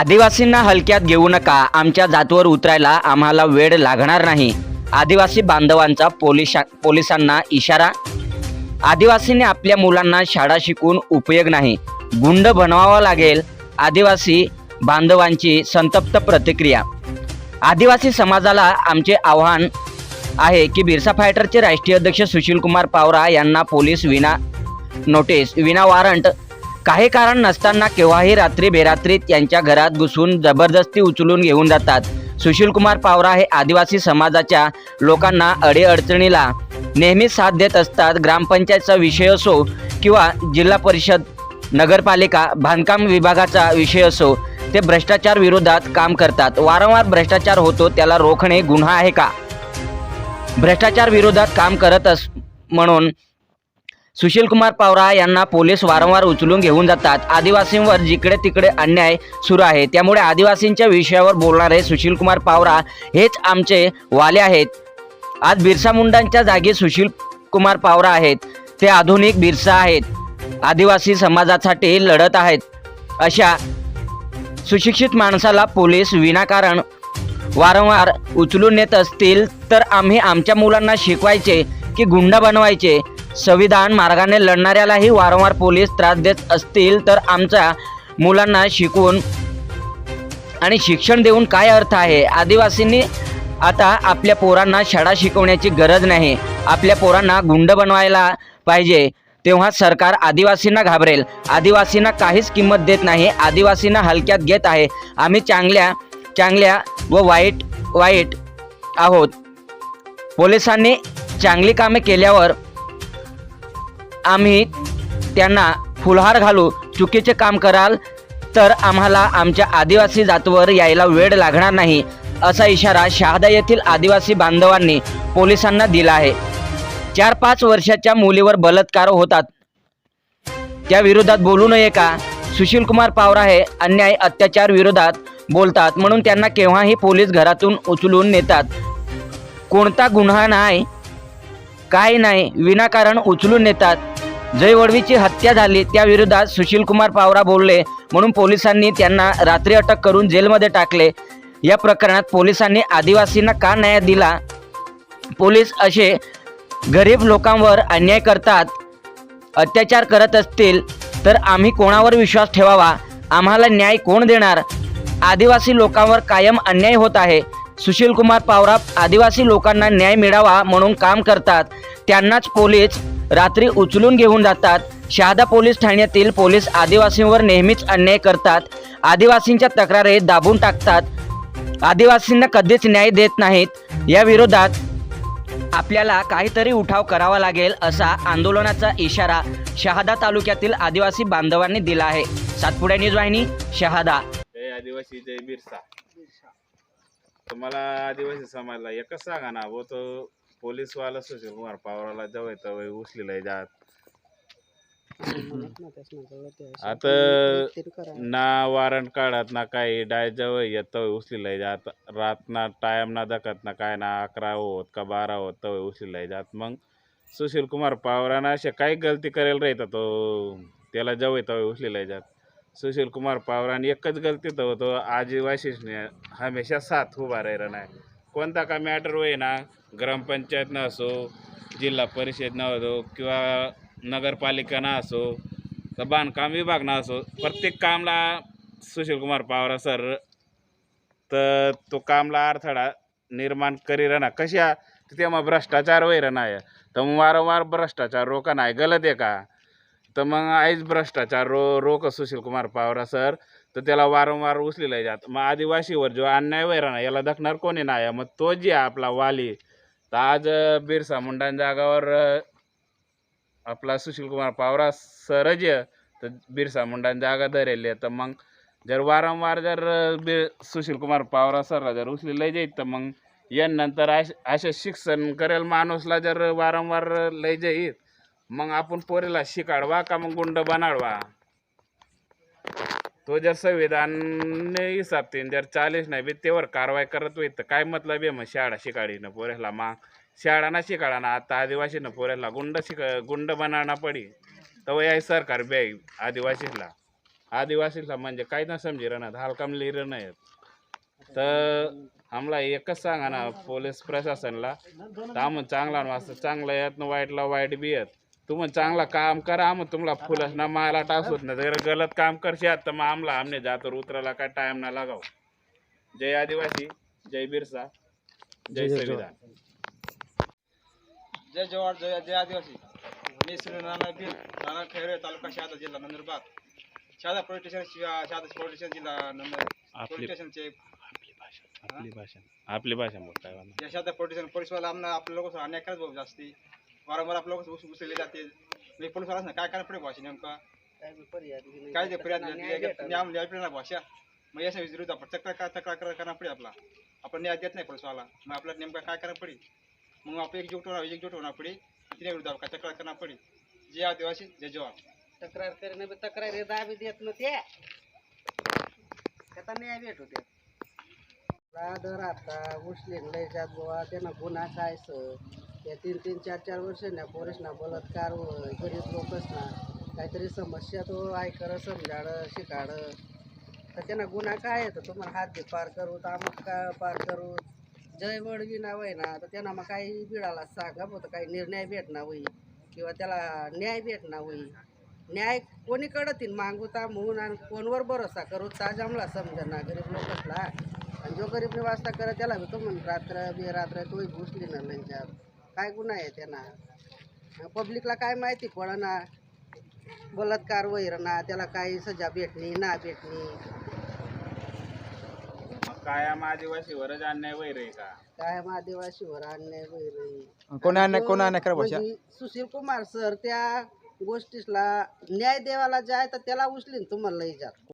आदिवासींना हलक्यात घेऊ नका, आमच्या जातीवर उतरायला आम्हाला वेळ लागणार नाही. आदिवासी बांधवांचा पोलिसांना इशारा. आदिवासींनी आपल्या मुलांना शाळा शिकून उपयोग नाही, गुंड बनवावा लागेल. आदिवासी बांधवांची संतप्त प्रतिक्रिया. आदिवासी समाजाला आमचे आव्हान आहे की बिरसा फायटरचे राष्ट्रीय अध्यक्ष सुशीलकुमार पावरा यांना पोलीस विना नोटीस, विना वॉरंट, काही कारण नसताना केव्हाही रात्री बेरात्रीत यांच्या घरात घुसून जबरदस्ती उचलून घेऊन जातात. सुशीलकुमार पावरा हे आदिवासी समाजाच्या लोकांना अडीअडचणीला नेहमीच साथ देत असतात. ग्रामपंचायतचा विषय असो किंवा जिल्हा परिषद, नगरपालिका, बांधकाम विभागाचा विषय असो, ते भ्रष्टाचार विरोधात काम करतात. वारंवार भ्रष्टाचार होतो, त्याला रोखणे गुन्हा आहे का? भ्रष्टाचार विरोधात काम करत म्हणून सुशीलकुमार पावरा यांना पोलीस वारंवार उचलून घेऊन जातात. आदिवासींवर जिकडे तिकडे अन्याय सुरू आहे, त्यामुळे आदिवासींच्या विषयावर बोलणारे सुशीलकुमार पावरा हेच आमचे वाले आहेत. आज बिरसा मुंडांच्या जागी सुशीलकुमार पावरा आहेत. ते आधुनिक बिरसा आहेत, आदिवासी समाजासाठी लढत आहेत. अशा सुशिक्षित माणसाला पोलीस विनाकारण वारंवार उचलून नेत असतील तर आम्ही आमच्या मुलांना शिकवायचे की गुंड बनवायचे? संविधान मार्गाने लढणाऱ्यालाही वारंवार पोलीस त्रास देत असतील तर आमच्या मुलांना शिकवून आणि शिक्षण देऊन काय अर्थ आहे? आदिवासींनी आता आपल्या पोरांना शाळा शिकवण्याची गरज नाही, आपल्या पोरांना गुंड बनवायला पाहिजे. तेव्हा सरकार आदिवासींना घाबरेल. आदिवासींना काहीच किंमत देत नाही, आदिवासींना हलक्यात घेत आहे. आम्ही चांगल्या व वाईट आहोत. पोलिसांनी चांगली कामे केल्यावर आम्ही त्यांना फुलहार घालू. चुकीचे काम कराल तर आम्हाला आमच्या आदिवासी जातीवर यायला वेळ लागणार नाही, असा इशारा शहादा येथील आदिवासी बांधवांनी पोलिसांना दिला आहे. 4-5 वर्षाच्या मुलीवर बलात्कार होतात, त्या विरोधात बोलू नये का? सुशीलकुमार पावरा हे अन्याय अत्याचार विरोधात बोलतात म्हणून त्यांना केव्हाही पोलीस घरातून उचलून नेतात. कोणता गुन्हा नाही, काय नाही, विनाकारण उचलून नेतात. जय वडवीची हत्या झाली, त्या विरोधात सुशीलकुमार पावरा बोलले म्हणून पोलिसांनी त्यांना रात्री अटक करून जेलमध्ये टाकले. या प्रकरणात पोलिसांनी आदिवासींना का न्याय दिला? पोलीस असे गरीब लोकांवर अन्याय करतात, अत्याचार करत असतील तर आम्ही कोणावर विश्वास ठेवावा? आम्हाला न्याय कोण देणार? आदिवासी लोकांवर कायम अन्याय होत आहे. सुशीलकुमार पावरा आदिवासी लोकांना न्याय मिळावा म्हणून काम करतात, त्यांनाच पोलीस रात्री उचलून घेऊन जातात. शहादा पोलीस ठाण्यातील पोलीस आदिवासींवर नेहमीच अन्याय करतात, आदिवासींच्या तक्रारी दाबून टाकतात, आदिवासींना कधीच न्याय देत नाहीत. या विरोधात आपल्याला काहीतरी उठाव करावा लागेल, असा आंदोलनाचा इशारा शहादा तालुक्यातील आदिवासी बांधवांनी दिला आहे. सातपुडा न्यूज वाहिनी, शहादा. जय आदिवासी, जय बिरसा. तुम्हाला आदिवासी समाजला एकच सांगा ना, वो तो पोलीस वाला सुशीलकुमार पावराला जवळ तवय उचलेला जात. आता ना वारंट काढत ना काही, डाय जवळ येत तवय उचलेला जात. रात ना टाइम ना दखत ना काय ना, 11 होत का 12 होत तवय उचलेला जात. मग सुशीलकुमार पावराना असे काही गलती करेल राहता तो त्याला जवळ तवय उचलेला जात. सुशीलकुमार पावराने एकच गलती तर होतो, आदिवासीने हमेशा साथ उभा राहिला नाही. कोणता का मॅटर होई ना, ग्रामपंचायतनं असो, जिल्हा परिषदनं असो किंवा नगरपालिकानं असो, तर बांधकाम विभागनं असो, प्रत्येक कामला सुशीलकुमार पावरा सर तर तो कामला अडथळा निर्माण करी राहणार. कशा तेव्हा भ्रष्टाचार वैर नाही, तर मग वारंवार भ्रष्टाचार रोका नाही गलत आहे का? तर मग आईच भ्रष्टाचार रोक सुशीलकुमार पावरा सर, तर त्याला वारंवार उचलेला जात. मग आदिवासीवर जो अन्याय वैर ना, याला दखणार कोणी नाही. मग तो जे आपला वाली, तर आज बिरसा मुंडांच्या जागावर आपला सुशीलकुमार पावरा सरच तर बिरसा मुंडांच्या जागा धरेल. तर मग जर वारंवार जर सुशीलकुमार पावरा सरला जर उचलेला जाईल, तर मग यानंतर असे शिक्षण करेल माणूसला जर वारंवार लय जाईल, मग आपण पोरीला शिकाडवा का मग गुंड बनाडवा? तो जर संविधान हिसाबतीन जर 40 नाही बी त्यावर कारवाई करत होईल, तर काय मतलब आहे मग शाळा शिकाडीनं पोरेला? मग शाळा ना शिकाडा ना, आता आदिवासीनं पोरेला गुंड बनाना पडी, तर याय सरकार बे आदिवासीला. आदिवासीला म्हणजे काही ना समजी राहणार हलकाम लिहिलं नाही तर आम्हाला एकच सांगा ना पोलीस प्रशासनला तर आम्ही चांगला वाजता चांगलं येत ना वाईटला वाईट बी येत तुम्ही चांगला काम करा आम्ही तुम्हाला फुलस ना माला टाकूत ना जर गलत काम करशात तर मग आम्हाला आमने जातो उतरायला काय टाइम ना लगाव. जय आदिवासी, जय बिरसा, जय संविधान. जय जवाहर, जय आदिवासी. मी श्री नाना बिल, नाना खैरे, तालुका शहादा, जिल्हा Nandurbar. Shahada police station, Shahada police station, जिल्हा नंदुरबार. पोलीस स्टेशनचे आपली भाषा बोल काय म्हणा. या शहादा पोलीस स्टेशन पोलीसवाला आम्हाला आपल्या लोक अन्याय करत भाऊ जास्ती वारंवार आपल्या लोक उचलले जाते. मी पोलीसवाला ना काय करायला पडे भाषा नेमका काय ते फरियाद न्याय भाषा मग याच्या विरुद्ध आपण तक्रार करणार पडे आपला आपण न्याय देत नाही पोलीसवाला मग आपल्याला नेमका काय करायला पडे मग आपण एकजूट होणार पडे तिने विरुद्ध काय तक्रार करणार पडे. जय आदिवासी, जय जवान. तक्रार करणे तक्रार दाबी देत नव्हते त्याचा न्याय भेट होते दर आता मुस्लिम लय जात गोवा त्यांना गुन्हा काय सर त्या 3-3, 4-4 वर्ष ना पोरीसना बलात्कार गरीब लोकच ना काहीतरी समस्या तो ऐकर समजाडं शिकाडं तर त्यांना गुन्हा काय येतं तुम्हाला हात दे पार करू तर अमुक का पार करू जय वडगी नाव आहे ना तर त्यांना मग काही बिळाला सांगा होतं काही निर्णय भेटणार होई किंवा त्याला न्याय भेटणार होई न्याय कोणी कडतील मागू म्हणून आणि कोणवर भरोसा करू ताज आम्हाला समजा ना गरीब लोकसला आणि जो गरीब निवासता करत त्याला भेटतो म्हणून रात्र बेरात्र तोही घुसली ना लंचात काय गुन्हा आहे त्यांना पब्लिकला काय माहिती पडना बलात्कार वैर ना त्याला काही सजा भेटणी ना भेटणी कायम आदिवासीवरच अन्याय वैर आहे का काय आदिवासीवर अन्याय वैर कोण अन्याय करा भाषा सुशील कुमार सर त्या गोष्टीला न्याय देवाला जाय तर त्याला उचलीन तुम्हाला लई जात